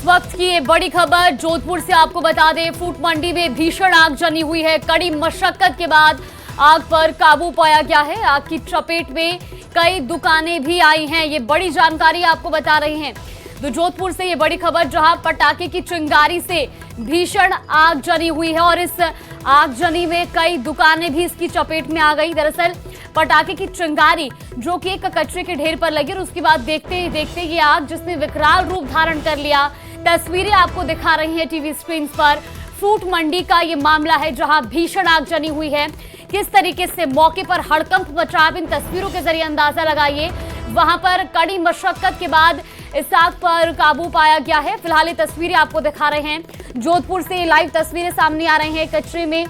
वक्त की ये बड़ी खबर जोधपुर से आपको बता दें, फ्रूट मंडी में भीषण आग जनी हुई है। कड़ी मशक्कत के बाद आग पर काबू पाया गया है। आग की चपेट में कई दुकानें भी आई हैं। ये बड़ी जानकारी आपको बता रही हैं। तो जोधपुर से ये बड़ी खबर, जहां पटाखे की चिंगारी से भीषण आग जनी हुई है और इस आगजनी में कई दुकानें भी इसकी चपेट में आ गई। दरअसल पटाखे की चिंगारी जो कि एक कचरे के ढेर पर लगी और उसके बाद देखते ही देखते ये आग जिसने विकराल रूप धारण कर लिया। तस्वीरें आपको दिखा रही हैं टीवी स्क्रीन पर। फ्रूट मंडी का ये मामला है जहां भीषण आग जनी हुई है। किस तरीके से मौके पर हड़कंप मचा, आप इन तस्वीरों के जरिए अंदाजा लगाइए। वहां पर कड़ी मशक्कत के बाद इस आग पर काबू पाया गया है। फिलहाल ये तस्वीरें आपको दिखा रहे हैं। जोधपुर से लाइव तस्वीरें सामने आ रही हैं। कचरे में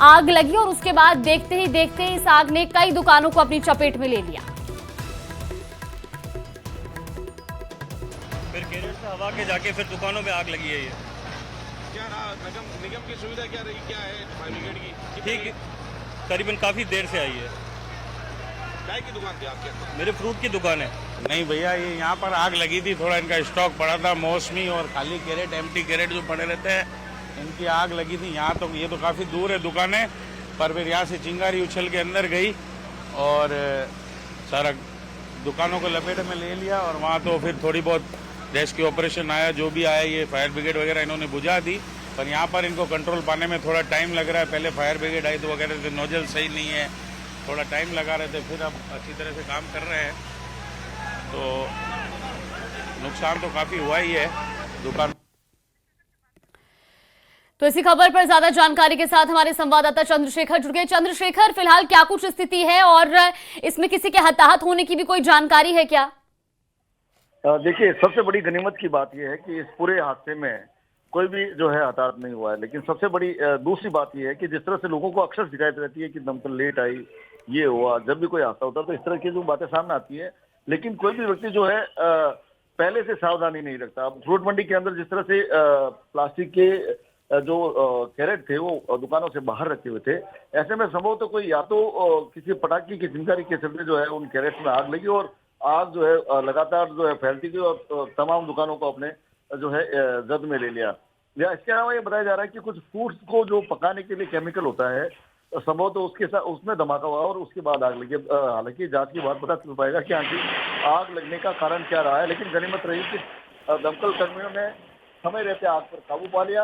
आग लगी और उसके बाद देखते ही देखते इस आग ने कई दुकानों को अपनी चपेट में ले लिया। फिर कैरेट से हवा के जाके फिर दुकानों में आग लगी है। ये क्या रहा निगम की सुविधा क्या रही, क्या है फायर ब्रिगेड की? ठीक, करीबन काफी देर से आई है। चाय की दुकान थी आपके? मेरे फ्रूट की दुकान है। नहीं भैया, ये यहाँ पर आग लगी थी, थोड़ा इनका स्टॉक पड़ा था, मौसमी और खाली कैरेट, एम्प्टी कैरेट जो पड़े रहते हैं, इनकी आग लगी थी। यहाँ तो ये तो काफ़ी दूर है दुकानें, पर फिर यहाँ से चिंगारी उछल के अंदर गई और सारा दुकानों को लपेटे में ले लिया। और वहाँ तो फिर थोड़ी बहुत रेस्क्यू ऑपरेशन आया, जो भी आया, ये फायर ब्रिगेड वगैरह इन्होंने बुझा दी, पर यहाँ पर इनको कंट्रोल पाने में थोड़ा टाइम लग रहा है। पहले फायर ब्रिगेड आई तो वगैरह से नोजल सही नहीं है, थोड़ा टाइम लगा रहे थे, फिर अब अच्छी तरह से काम कर रहे हैं। तो नुकसान तो काफ़ी हुआ ही है दुकान। तो इसी खबर पर ज्यादा जानकारी के साथ हमारे संवाददाता चंद्रशेखर जुड़ गए। चंद्रशेखर, फिलहाल क्या कुछ स्थिति है और इसमें किसी के हताहत होने की भी कोई जानकारी है क्या? देखिए, सबसे बड़ी गनीमत की बात यह है कि इस पूरे हादसे में कोई भी जो है हताहत नहीं हुआ है। लेकिन सबसे बड़ी दूसरी बात यह है कि जिस तरह से लोगों को अक्सर शिकायत रहती है कि दमकल लेट आई, ये हुआ, जब भी कोई हादसा होता है तो इस तरह की जो बातें सामने आती है, लेकिन कोई भी व्यक्ति जो है पहले से सावधानी नहीं रखता। अब फ्रूट मंडी के अंदर जिस तरह से प्लास्टिक के जो कैरेट थे वो दुकानों से बाहर रखे हुए थे, ऐसे में संभव तो कोई या तो किसी पटाखे की चिंगारी के चलते जो है उन कैरेट में आग लगी और आग जो है लगातार जो है फैलती गई और तमाम दुकानों को अपने जो है जद में ले लिया। या इसके अलावा ये बताया जा रहा है कि कुछ फूड्स को जो पकाने के लिए केमिकल होता है, संभव तो उसके साथ उसमें धमाका हुआ और उसके बाद आग लगी। हालांकि जांच के बाद पता चल पाएगा कि आखिर आग लगने का कारण क्या रहा है। लेकिन गनीमत रही कि दमकल कर्मियों ने समय रहते आग पर काबू पा लिया,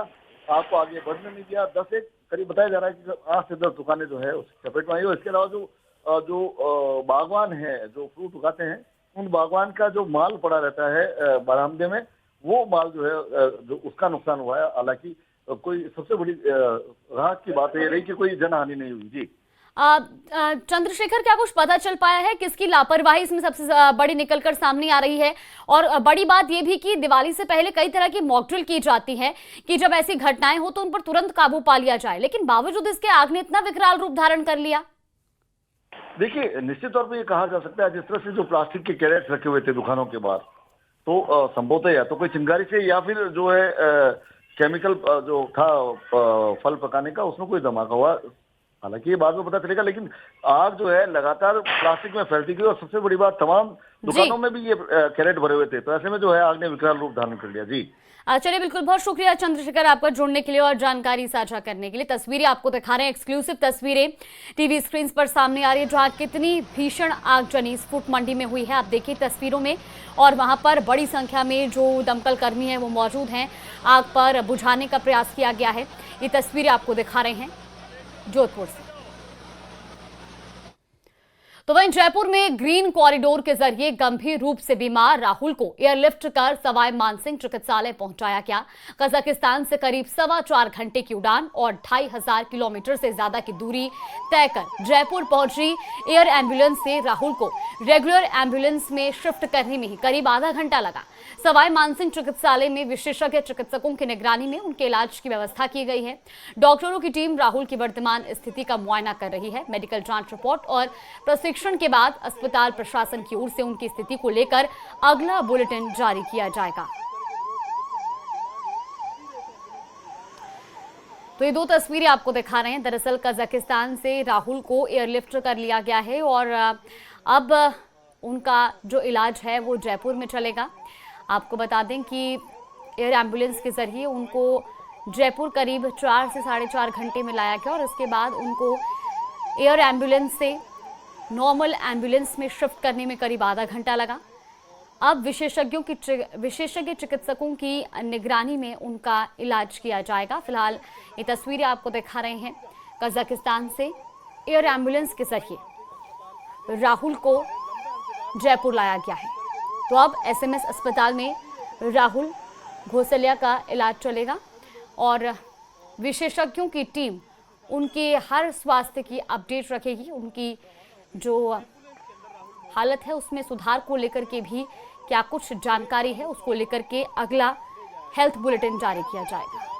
आग को आगे बढ़ने नहीं दिया। 10 एक करीब बताया जा रहा है कि 8 से 10 दुकानें जो है उसकी चपेट में आई। और इसके अलावा जो बागवान है जो फ्रूट उगाते हैं, उन बागवान का जो माल पड़ा रहता है बरामदे में, वो माल जो है जो उसका नुकसान हुआ है। हालांकि कोई सबसे बड़ी राहत की बात ये रही कि कोई जनहानि नहीं हुई। जी चंद्रशेखर, क्या कुछ पता चल पाया है किसकी लापरवाही इसमें सबसे बड़ी निकलकर सामने आ रही है? और बड़ी बात यह भी कि दिवाली से पहले कई तरह की मॉक ड्रिल की जाती है कि जब ऐसी घटनाएं हो तो उन पर तुरंत काबू पा लिया जाए, लेकिन बावजूद इसके आग ने इतना विकराल रूप धारण कर लिया। देखिए, निश्चित तौर पर ये कहा जा सकता है, जिस तरह से जो प्लास्टिक के कैरेट रखे हुए थे दुकानों के बाहर, तो संभवतः या तो कोई चिंगारी से या फिर जो है केमिकल जो था फल पकाने का, उसमें कोई धमाका हुआ। हालांकि ये बाद में पता चलेगा, लेकिन आग जो है लगातार प्लास्टिक में फैलती गई और सबसे बड़ी बात, तमाम दुकानों में भी ये कैरेट भरे हुए थे। तो ऐसे में जो है आग ने विकराल रूप धारण कर लिया। जी चलिए, बिल्कुल, बहुत शुक्रिया चंद्रशेखर आपका जुड़ने के लिए और जानकारी साझा करने के लिए। तस्वीरें आपको दिखा रहे हैं, एक्सक्लूसिव तस्वीरें टीवी स्क्रीन पर सामने आ रही है, जहां कितनी भीषण आगजनी इस फ्रूट मंडी में हुई है। आप देखिए तस्वीरों में, और वहां पर बड़ी संख्या में जो दमकल कर्मी हैं वो मौजूद हैं। आग पर बुझाने का प्रयास किया गया है। ये तस्वीरें आपको दिखा रहे हैं जोधपुर से। तो वहीं जयपुर में ग्रीन कॉरिडोर के जरिए गंभीर रूप से बीमार राहुल को एयरलिफ्ट कर सवाई मानसिंह चिकित्सालय पहुंचाया गया। कजाकिस्तान से करीब 4.25 घंटे की उड़ान और 2500 किलोमीटर से ज्यादा की दूरी तय कर जयपुर पहुंची एयर एम्बुलेंस से राहुल को रेगुलर एम्बुलेंस में शिफ्ट करने में ही करीब आधा घंटा लगा। सवाई मानसिंह चिकित्सालय में विशेषज्ञ चिकित्सकों की निगरानी में उनके इलाज की व्यवस्था की गई है। डॉक्टरों की टीम राहुल की वर्तमान स्थिति का मुआयना कर रही है। मेडिकल जांच रिपोर्ट और प्रशिक्षण के बाद अस्पताल प्रशासन की ओर से उनकी स्थिति को लेकर अगला बुलेटिन जारी किया जाएगा। तो ये 2 तस्वीरें आपको दिखा रहे हैं। दरअसल कजाकिस्तान से राहुल को एयरलिफ्ट कर लिया गया है और अब उनका जो इलाज है वो जयपुर में चलेगा। आपको बता दें कि एयर एम्बुलेंस के जरिए उनको जयपुर करीब 4 से 4.5 घंटे में लाया गया और इसके बाद उनको एयर एम्बुलेंस से नॉर्मल एम्बुलेंस में शिफ्ट करने में करीब आधा घंटा लगा। अब विशेषज्ञ चिकित्सकों की निगरानी में उनका इलाज किया जाएगा। फिलहाल ये तस्वीरें आपको दिखा रहे हैं कजाकिस्तान से एयर एम्बुलेंस के जरिए राहुल को जयपुर लाया गया है। तो अब एसएमएस अस्पताल में राहुल घोसलिया का इलाज चलेगा और विशेषज्ञों की टीम उनके हर स्वास्थ्य की अपडेट रखेगी। उनकी जो हालत है उसमें सुधार को लेकर के भी क्या कुछ जानकारी है उसको लेकर के अगला हेल्थ बुलेटिन जारी किया जाएगा।